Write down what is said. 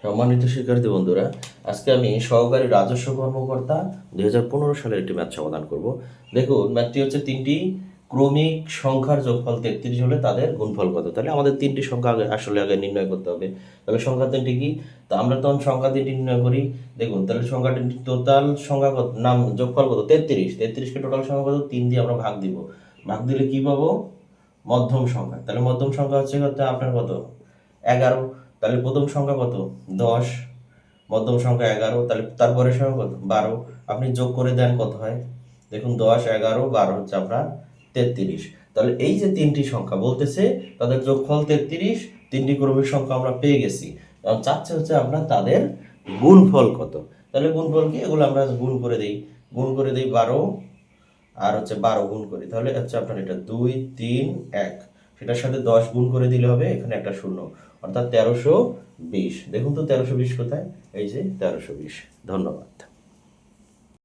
সম্মানিত শিক্ষার্থী বন্ধুরা, আজকে আমি সহকারী রাজস্ব কর্মকর্তা 2015 সালের একটি ম্যাথ সমাধান করব। দেখুন, ম্যাথটি হচ্ছে তিনটি ক্রমিক সংখ্যার যোগফল 33 হলে তাদের গুণফল কত। তাহলে আমাদের তিনটি সংখ্যা আগে নির্ণয় করতে হবে। তাহলে সংখ্যা তিনটি কি? তো আমরা তখন সংখ্যা তিনটি নির্ণয় করি। দেখুন, তাহলে সংখ্যা তিনটি টোটাল সংখ্যা কত, নাম যোগফল কত? 33। 33কে টোটাল সংখ্যা কত? 3 দিয়ে আমরা ভাগ দিব। ভাগ দিলে কি পাবো? মধ্যম সংখ্যা। তাহলে মধ্যম সংখ্যা হচ্ছে আপনার কত? 11। তাহলে প্রথম সংখ্যা কত? 10। মধ্যম সংখ্যা 11। তাহলে তারপরের সংখ্যা কত? 12। আপনি যোগ করে দেন কত হয়? দেখুন, 10, 11, 12 হচ্ছে আপনার 33। তাহলে এই যে তিনটি সংখ্যা বলতেছে তাদের যোগফল 33, তিনটি ক্রমিক সংখ্যা আমরা পেয়ে গেছি। এবং চাচ্ছে হচ্ছে আপনার তাদের গুণফল কত। তাহলে গুণফল কি? এগুলো আমরা গুণ করে দেই 12 আর হচ্ছে 12 গুণ করি। তাহলে হচ্ছে আপনার এটা 2, 3, 1। সেটার সাথে 10 গুণ করে দিলে হবে এখানে একটা শূন্য, অর্থাৎ 1320। দেখুন তো 1320 কোথায়? এই যে 1320। ধন্যবাদ।